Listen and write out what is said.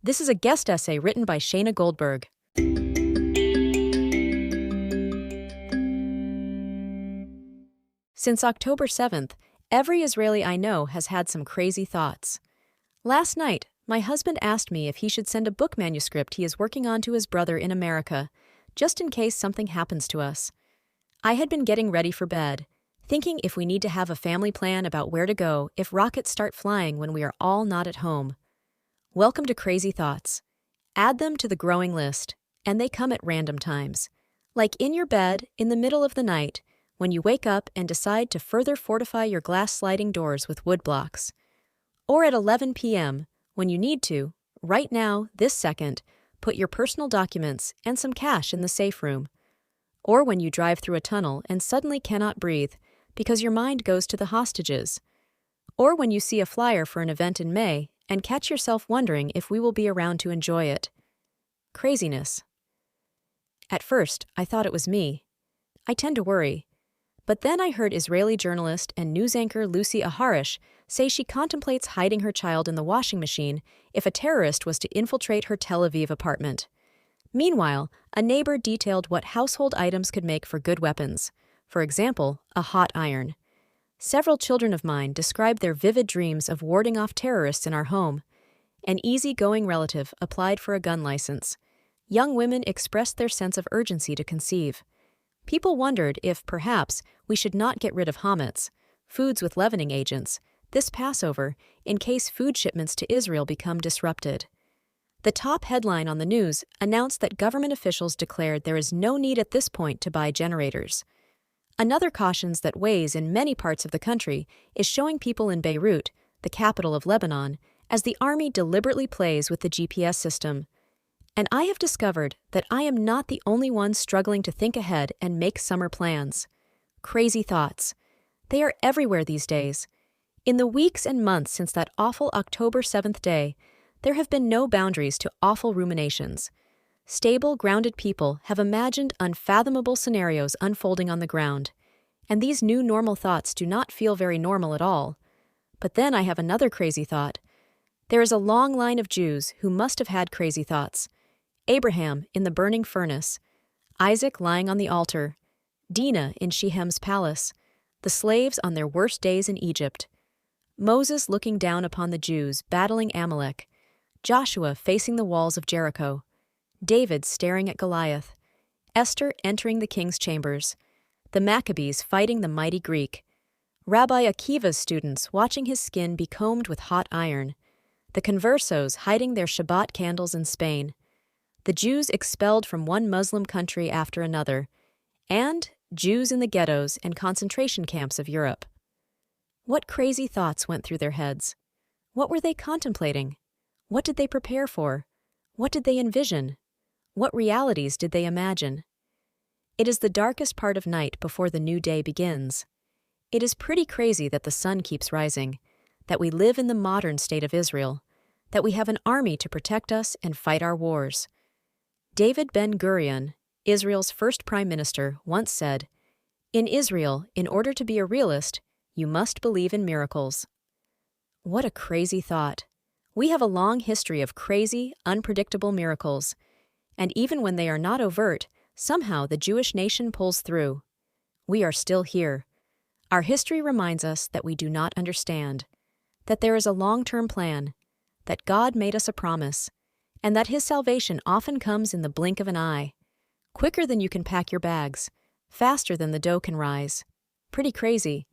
This is a guest essay written by Shayna Goldberg. Since October 7th, every Israeli I know has had some crazy thoughts. Last night, my husband asked me if he should send a book manuscript he is working on to his brother in America, just in case something happens to us. I had been getting ready for bed, thinking if we need to have a family plan about where to go if rockets start flying when we are all not at home. Welcome to Crazy Thoughts. Add them to the growing list, and they come at random times. Like in your bed, in the middle of the night, when you wake up and decide to further fortify your glass sliding doors with wood blocks. Or at 11 p.m., when you need to, right now, this second, put your personal documents and some cash in the safe room. Or when you drive through a tunnel and suddenly cannot breathe because your mind goes to the hostages. Or when you see a flyer for an event in May and catch yourself wondering if we will be around to enjoy it. Craziness. At first, I thought it was me. I tend to worry. But then I heard Israeli journalist and news anchor Lucy Aharish say she contemplates hiding her child in the washing machine if a terrorist was to infiltrate her Tel Aviv apartment. Meanwhile, a neighbor detailed what household items could make for good weapons. For example, a hot iron. Several children of mine described their vivid dreams of warding off terrorists in our home. An easy-going relative applied for a gun license. Young women expressed their sense of urgency to conceive. People wondered if, perhaps, we should not get rid of hametz, foods with leavening agents, this Passover, in case food shipments to Israel become disrupted. The top headline on the news announced that government officials declared there is no need at this point to buy generators. Another cautions that weighs in many parts of the country is showing people in Beirut, the capital of Lebanon, as the army deliberately plays with the GPS system. And I have discovered that I am not the only one struggling to think ahead and make summer plans. Crazy thoughts. They are everywhere these days. In the weeks and months since that awful October 7th day, there have been no boundaries to awful ruminations. Stable, grounded people have imagined unfathomable scenarios unfolding on the ground, and these new normal thoughts do not feel very normal at all. But then I have another crazy thought. There is a long line of Jews who must have had crazy thoughts. Abraham in the burning furnace, Isaac lying on the altar, Dinah in Shechem's palace, the slaves on their worst days in Egypt, Moses looking down upon the Jews battling Amalek, Joshua facing the walls of Jericho, David staring at Goliath, Esther entering the king's chambers, the Maccabees fighting the mighty Greek, Rabbi Akiva's students watching his skin be combed with hot iron, the conversos hiding their Shabbat candles in Spain, the Jews expelled from one Muslim country after another, and Jews in the ghettos and concentration camps of Europe. What crazy thoughts went through their heads? What were they contemplating? What did they prepare for? What did they envision? What realities did they imagine? It is the darkest part of night before the new day begins. It is pretty crazy that the sun keeps rising, that we live in the modern state of Israel, that we have an army to protect us and fight our wars. David Ben-Gurion, Israel's first prime minister, once said, "In Israel, in order to be a realist, you must believe in miracles." What a crazy thought. We have a long history of crazy, unpredictable miracles, and even when they are not overt, somehow the Jewish nation pulls through. We are still here. Our history reminds us that we do not understand, that there is a long-term plan, that God made us a promise, and that His salvation often comes in the blink of an eye, quicker than you can pack your bags, faster than the dough can rise. Pretty crazy.